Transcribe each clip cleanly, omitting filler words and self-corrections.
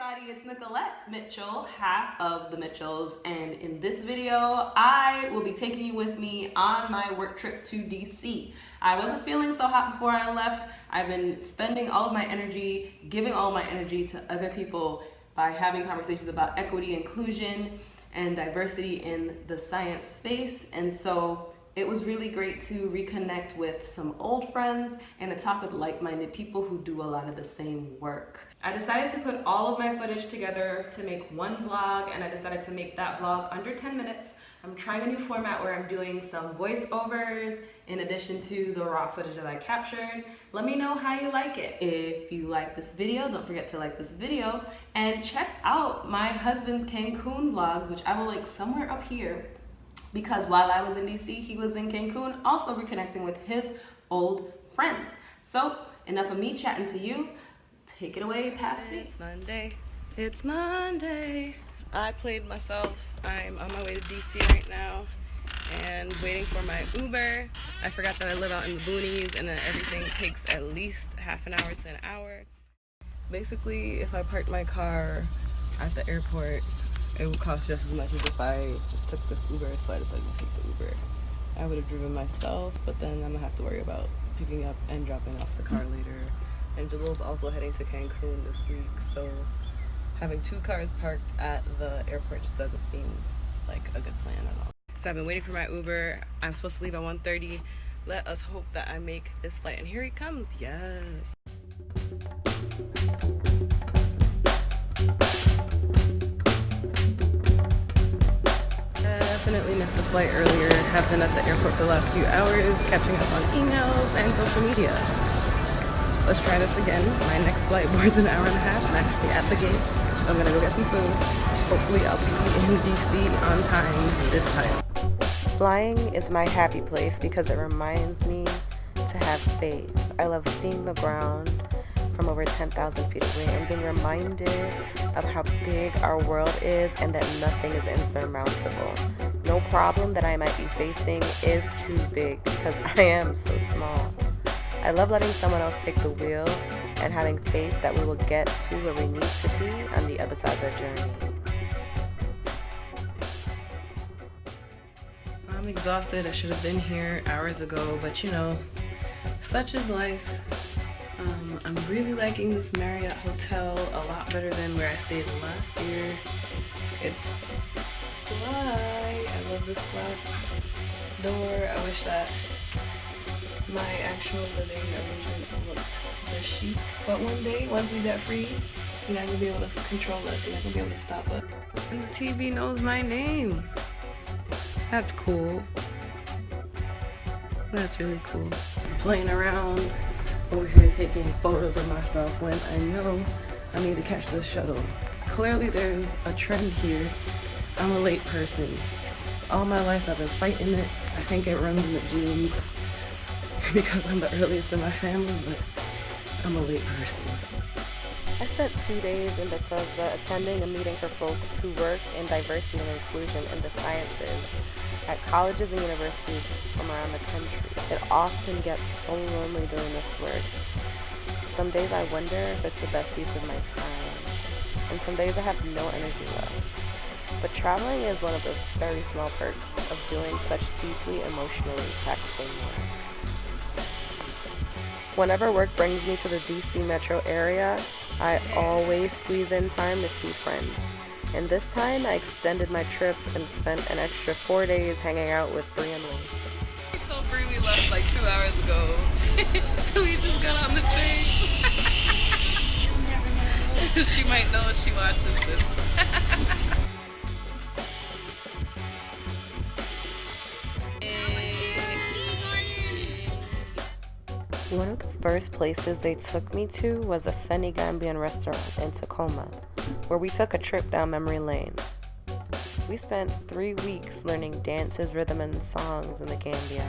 everybody, it's Nicolette Mitchell, half of the Mitchells, and in this video, I will be taking you with me on my work trip to DC. I wasn't feeling so hot before I left. I've been spending all of my energy, giving all my energy to other people by having conversations about equity, inclusion, and diversity in the science space, and so it was really great to reconnect with some old friends and to talk with like-minded people who do a lot of the same work. I decided to put all of my footage together to make one vlog, and I decided to make that vlog under 10 minutes. I'm trying a new format where I'm doing some voiceovers in addition to the raw footage that I captured. Let me know how you like it. If you like this video, don't forget to like this video and check out my husband's Cancun vlogs, which I will link somewhere up here, because while I was in DC, he was in Cancun, also reconnecting with his old friends. So enough of me chatting to you. Take it away, past me. It's Monday. It's Monday. I played myself. I'm on my way to DC right now and waiting for my Uber. I forgot that I live out in the boonies and that everything takes at least half an hour to an hour. Basically, if I parked my car at the airport, it would cost just as much as if I just took this Uber, so I decided to take the Uber. I would have driven myself, but then I'm gonna have to worry about picking up and dropping off the car later. And Jalil's also heading to Cancun this week, so having two cars parked at the airport just doesn't seem like a good plan at all. So I've been waiting for my Uber. I'm supposed to leave at 1:30. Let us hope that I make this flight. And here he comes, yes. Definitely missed the flight earlier. Have been at the airport for the last few hours, catching up on emails and social media. Let's try this again. My next flight boards in an hour and a half. I'm actually at the gate. I'm gonna go get some food. Hopefully I'll be in DC on time this time. Flying is my happy place because it reminds me to have faith. I love seeing the ground from over 10,000 feet away and being reminded of how big our world is and that nothing is insurmountable. No problem that I might be facing is too big because I am so small. I love letting someone else take the wheel and having faith that we will get to where we need to be on the other side of the journey. I'm exhausted. I should have been here hours ago, but you know, such is life. I'm really liking this Marriott hotel a lot better than where I stayed last year. It's fly. I love this glass door. I wish that my actual living arrangements looked this chic. But one day, once we get free, you're not gonna be able to control us. You're not gonna be able to stop us. And the TV knows my name. That's cool. That's really cool. I'm playing around over here taking photos of myself when I know I need to catch the shuttle. Clearly there's a trend here. I'm a late person. All my life I've been fighting it. I think it runs in the genes because I'm the earliest in my family, but I'm a late person. I spent 2 days in Bethesda attending a meeting for folks who work in diversity and inclusion in the sciences at colleges and universities from around the country. It often gets so lonely doing this work. Some days I wonder if it's the best use of my time, and some days I have no energy left. But traveling is one of the very small perks of doing such deeply emotionally taxing work. Whenever work brings me to the DC metro area, I always squeeze in time to see friends. And this time I extended my trip and spent an extra 4 days hanging out with Bree and Lee. I told Bree we left like 2 hours ago. We just got on the train. She might know if she watches this. One of the first places they took me to was a Senegambian restaurant in Tacoma, where we took a trip down memory lane. We spent 3 weeks learning dances, rhythm, and songs in the Gambia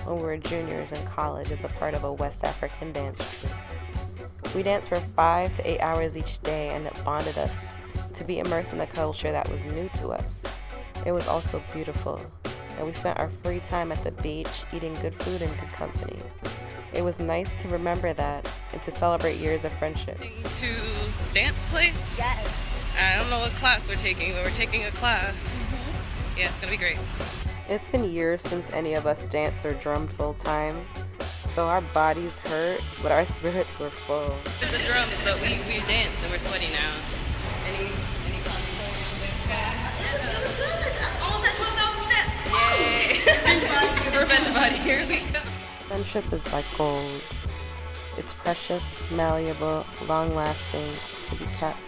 when we were juniors in college as a part of a West African dance troupe. We danced for 5 to 8 hours each day, and it bonded us to be immersed in a culture that was new to us. It was also beautiful. and we spent our free time at the beach eating good food and good company. It was nice to remember that and to celebrate years of friendship. To dance place? Yes. I don't know what class we're taking, but we're taking a class. Yeah, it's gonna be great. It's been years since any of us danced or drummed full time, so our bodies hurt, but our spirits were full. The drums, but we danced and we're sweaty now. Any almost at 12,000 steps! Yay! Revenge body, here we go. Friendship is like gold. It's precious, malleable, long-lasting, to be kept.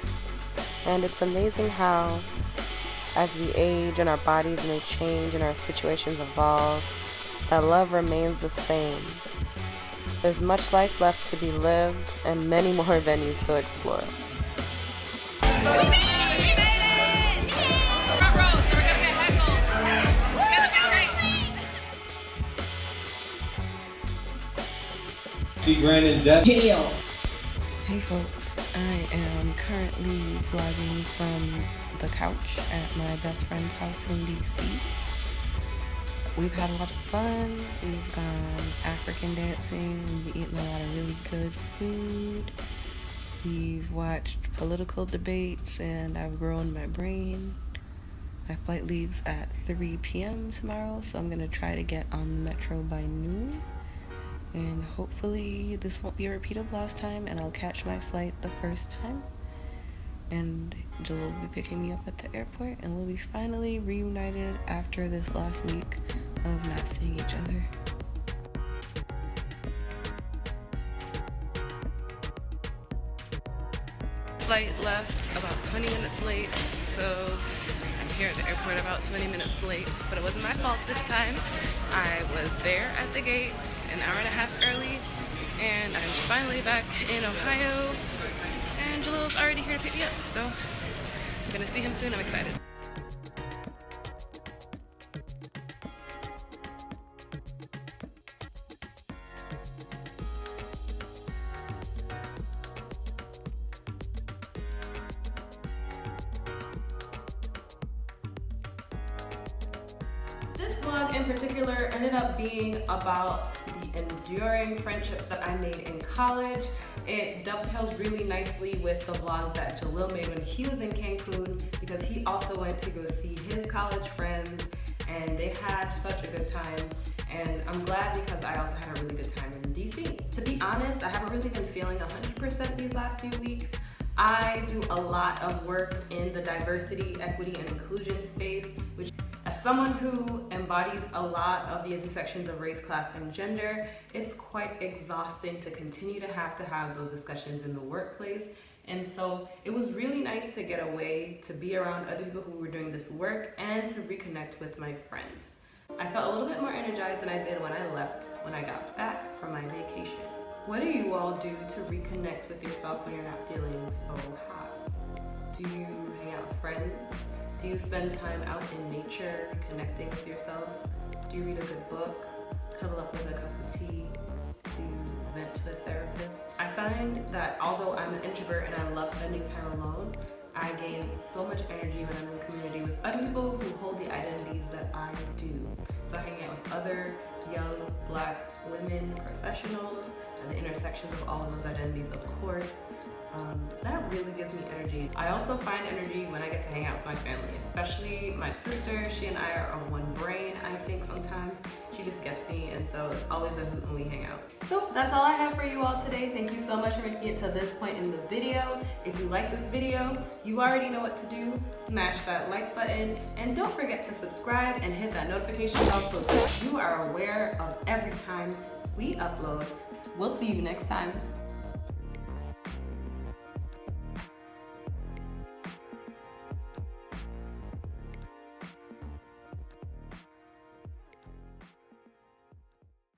And it's amazing how, as we age and our bodies may change and our situations evolve, that love remains the same. There's much life left to be lived and many more venues to explore. Jail. Hey folks, I am currently vlogging from the couch at my best friend's house in DC. We've had a lot of fun. We've gone African dancing. We've eaten a lot of really good food. We've watched political debates and I've grown my brain. My flight leaves at 3 p.m. tomorrow, so I'm going to try to get on the metro by noon. And hopefully this won't be a repeat of last time and I'll catch my flight the first time. And Jalil will be picking me up at the airport and we'll be finally reunited after this last week of not seeing each other. Flight left about 20 minutes late, so I'm here at the airport about 20 minutes late, but it wasn't my fault this time. I was there at the gate an hour and a half early, and I'm finally back in Ohio, and Jalil's already here to pick me up, so I'm gonna see him soon. I'm excited. This vlog in particular ended up being about the enduring friendships that I made in college. It dovetails really nicely with the vlogs that Jalil made when he was in Cancun, because he also went to go see his college friends and they had such a good time. And I'm glad because I also had a really good time in DC. To be honest, I haven't really been feeling 100% these last few weeks. I do a lot of work in the diversity, equity, and inclusion space, which as someone who embodies a lot of the intersections of race, class, and gender, it's quite exhausting to continue to have those discussions in the workplace. And so it was really nice to get away, to be around other people who were doing this work, and to reconnect with my friends. I felt a little bit more energized than I did when I left, when I got back from my vacation. What do you all do to reconnect with yourself when you're not feeling so hot? Do you hang out with friends? Do you spend time out in nature, connecting with yourself? Do you read a good book? Cuddle up with a cup of tea? Do you vent to a therapist? I find that although I'm an introvert and I love spending time alone, I gain so much energy when I'm in community with other people who hold the identities that I do. So hanging out with other young Black women professionals and the intersections of all of those identities, of course, that really gives me energy. I also find energy when I get to hang out with my family, especially my sister. She and I are of one brain, I think sometimes. She just gets me, and so it's always a hoot when we hang out. So that's all I have for you all today. Thank you so much for making it to this point in the video. If you like this video, you already know what to do. Smash that like button, and don't forget to subscribe and hit that notification bell so that you are aware of every time we upload. We'll see you next time.